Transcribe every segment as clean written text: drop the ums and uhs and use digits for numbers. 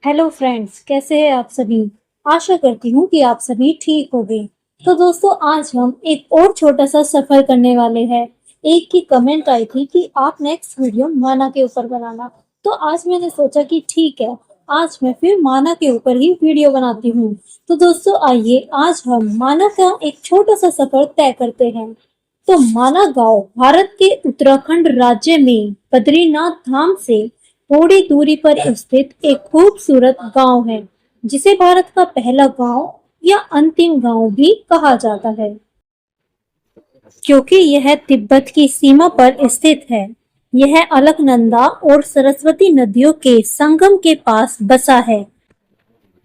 Hello friends, कैसे हैं आप सभी। आशा करती हूँ कि आप सभी ठीक होंगे। तो दोस्तों, आज हम एक और छोटा सा सफर करने वाले हैं। एक की कमेंट आई थी कि आप नेक्स्ट वीडियो माना के ऊपर बनाना। तो आज मैंने सोचा कि ठीक है, आज मैं फिर माना के ऊपर ही वीडियो बनाती हूँ। तो दोस्तों, आइए आज हम माना का एक छोटा सा सफर तय करते हैं। तो माना गांव भारत के उत्तराखंड राज्य में बद्रीनाथ धाम से थोड़ी दूरी पर स्थित एक खूबसूरत गांव है, जिसे भारत का पहला गांव या अंतिम गांव भी कहा जाता है, क्योंकि यह तिब्बत की सीमा पर स्थित है। यह अलकनंदा और सरस्वती नदियों के संगम के पास बसा है।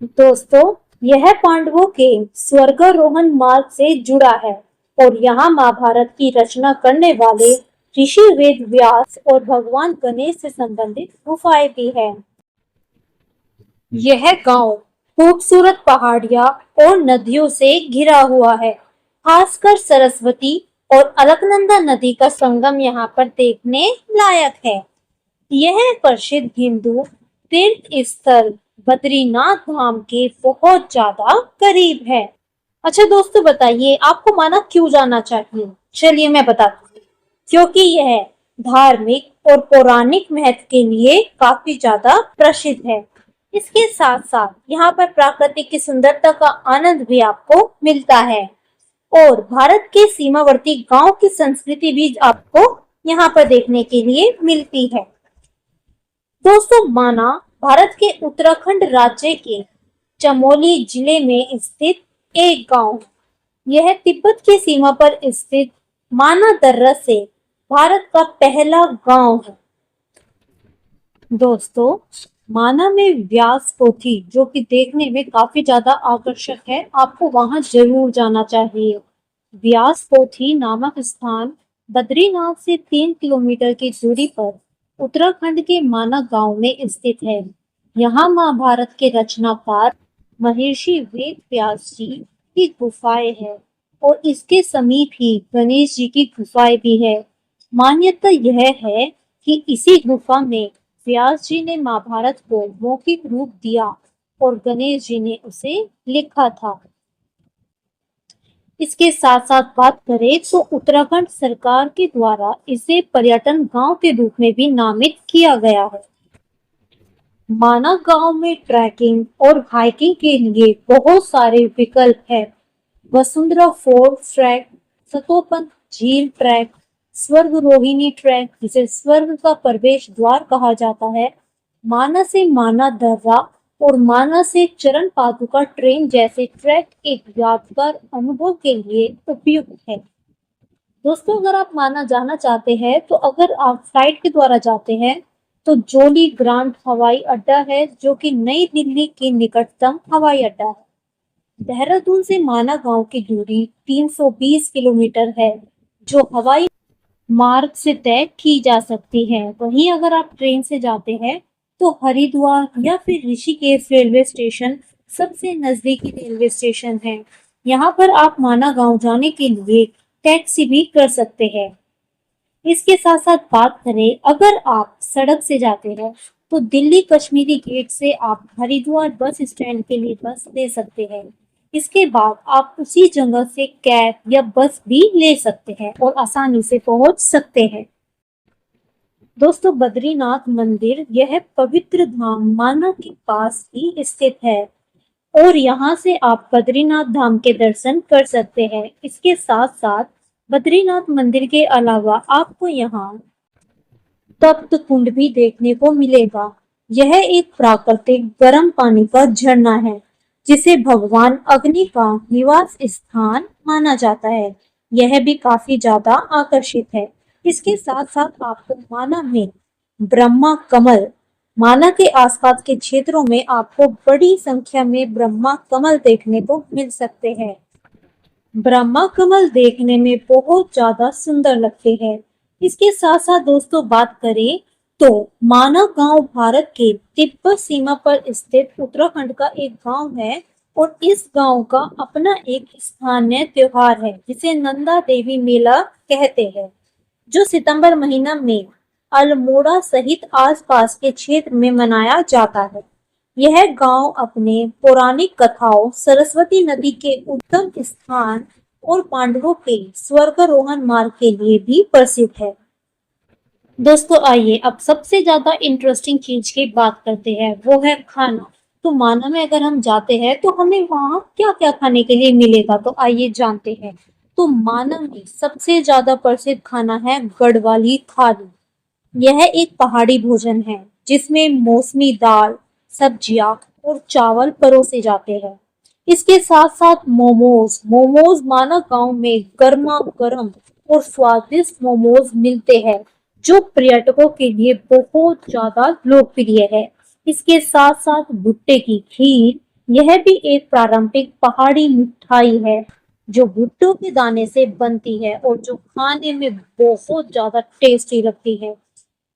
दोस्तों, यह पांडवों के स्वर्गारोहण मार्ग से जुड़ा है और यहाँ महाभारत की रचना करने वाले ऋषि वेद व्यास और भगवान गणेश से संबंधित गुफाएं भी है। यह गांव खूबसूरत पहाड़ियां और नदियों से घिरा हुआ है। खासकर सरस्वती और अलकनंदा नदी का संगम यहाँ पर देखने लायक है। यह प्रसिद्ध हिंदू तीर्थ स्थल बद्रीनाथ धाम के बहुत ज्यादा करीब है। अच्छा दोस्तों, बताइए आपको माना क्यों जाना चाहिए। चलिए मैं बताती हूँ। क्योंकि यह धार्मिक और पौराणिक महत्व के लिए काफी ज्यादा प्रसिद्ध है। इसके साथ साथ यहाँ पर प्राकृतिक की सुंदरता का आनंद भी आपको मिलता है और भारत के सीमावर्ती गांव की संस्कृति भी आपको यहाँ पर देखने के लिए मिलती है। दोस्तों, माना भारत के उत्तराखंड राज्य के चमोली जिले में स्थित एक गांव। यह तिब्बत की सीमा पर स्थित माना दर्रा से भारत का पहला गांव है। दोस्तों, माना में व्यास पोथी जो कि देखने में काफी ज्यादा आकर्षक है, आपको वहां जरूर जाना चाहिए। व्यास पोथी नामक स्थान बद्रीनाथ से 3 किलोमीटर की दूरी पर उत्तराखंड के माना गांव में स्थित है। यहाँ महाभारत के रचनाकार महर्षि वेद व्यास जी की गुफाएं है और इसके समीप ही गणेश जी की गुफाएं भी है। मान्यता यह है कि इसी गुफा में व्यास जी ने महाभारत को मौखिक रूप दिया और गणेश जी ने उसे लिखा था। इसके साथ साथ बात करें तो उत्तराखंड सरकार के द्वारा इसे पर्यटन गांव के रूप में भी नामित किया गया है। माना गांव में ट्रैकिंग और हाइकिंग के लिए बहुत सारे विकल्प है। वसुंधरा फोर्ट ट्रैक, सतोपंथ झील ट्रैक, स्वर्ग रोहिणी ट्रैक जिसे स्वर्ग का प्रवेश द्वार कहा जाता है, माना से माना दर्रा और माना से चरण पादुका ट्रेन जैसे ट्रैक एक यादगार अनुभव के लिए उपयुक्त है। दोस्तों, अगर आप माना जाना चाहते हैं तो अगर आप फ्लाइट के द्वारा जाते हैं तो जोली ग्रांट हवाई अड्डा है, जो कि नई दिल्ली के निकटतम हवाई अड्डा है। देहरादून से माना गांव की दूरी 320 किलोमीटर है, जो हवाई मार्ग से तय की जा सकती है। वहीं अगर आप ट्रेन से जाते हैं तो हरिद्वार या फिर ऋषिकेश रेलवे स्टेशन सबसे नजदीकी रेलवे स्टेशन है। यहाँ पर आप माना गांव जाने के लिए टैक्सी भी कर सकते हैं। इसके साथ साथ बात करें, अगर आप सड़क से जाते हैं तो दिल्ली कश्मीरी गेट से आप हरिद्वार बस स्टैंड के लिए बस ले सकते हैं। इसके बाद आप उसी जगह से कैब या बस भी ले सकते हैं और आसानी से पहुंच सकते हैं। दोस्तों, बद्रीनाथ मंदिर यह पवित्र धाम माना के पास ही स्थित है और यहाँ से आप बद्रीनाथ धाम के दर्शन कर सकते हैं। इसके साथ साथ बद्रीनाथ मंदिर के अलावा आपको यहाँ तप्त कुंड भी देखने को मिलेगा। यह एक प्राकृतिक गर्म पानी का झरना है, जिसे भगवान अग्नि का निवास स्थान माना जाता है। यह भी काफी ज्यादा आकर्षित है। इसके साथ साथ आपको माना में ब्रह्मा कमल, माना के आसपास के क्षेत्रों में आपको बड़ी संख्या में ब्रह्मा कमल देखने को मिल सकते हैं। ब्रह्मा कमल देखने में बहुत ज्यादा सुंदर लगते हैं। इसके साथ साथ दोस्तों, बात करें तो माना गांव भारत के तिब्बत सीमा पर स्थित उत्तराखंड का एक गांव है और इस गांव का अपना एक स्थानीय त्योहार है, जिसे नंदा देवी मेला कहते हैं, जो सितंबर महीना में अल्मोड़ा सहित आसपास के क्षेत्र में मनाया जाता है। यह गांव अपने पौराणिक कथाओं, सरस्वती नदी के उद्गम स्थान और पांडवों के स्वर्गारोहण मार्ग के लिए भी प्रसिद्ध है। दोस्तों आइए अब सबसे ज्यादा इंटरेस्टिंग चीज की बात करते हैं, वो है खाना। तो माना में अगर हम जाते हैं तो हमें वहाँ क्या क्या खाने के लिए मिलेगा, तो आइए जानते हैं। तो माना में सबसे ज्यादा प्रसिद्ध खाना है गढ़वाली थाली। यह एक पहाड़ी भोजन है जिसमें मौसमी दाल, सब्जियां और चावल परोसे जाते हैं। इसके साथ साथ मोमोज मोमोज माना गांव में गर्मा गर्म और स्वादिष्ट मोमोज मिलते हैं जो पर्यटकों के लिए बहुत ज्यादा लोकप्रिय है। इसके साथ साथ भुट्टे की खीर, यह भी एक पारंपरिक पहाड़ी मिठाई है जो भुट्टो के दाने से बनती है और जो खाने में बहुत ज्यादा टेस्टी लगती है।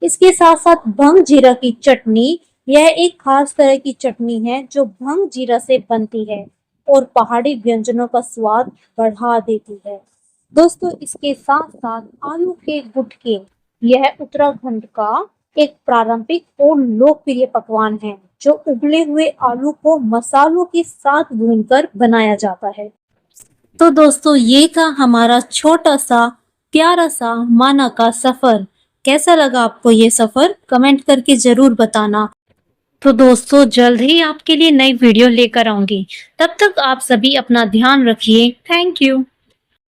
इसके साथ साथ भंग जीरा की चटनी, यह एक खास तरह की चटनी है जो भंग जीरा से बनती है और पहाड़ी व्यंजनों का स्वाद बढ़ा देती है। दोस्तों इसके साथ साथ आलू के गुटके, यह उत्तराखंड का एक पारंपरिक और लोकप्रिय पकवान है जो उबले हुए आलू को मसालों के साथ भूनकर बनाया जाता है। तो दोस्तों ये था हमारा छोटा सा प्यारा सा माना का सफर। कैसा लगा आपको ये सफर, कमेंट करके जरूर बताना। तो दोस्तों जल्द ही आपके लिए नई वीडियो लेकर आऊंगी। तब तक आप सभी अपना ध्यान रखिए। Thank you.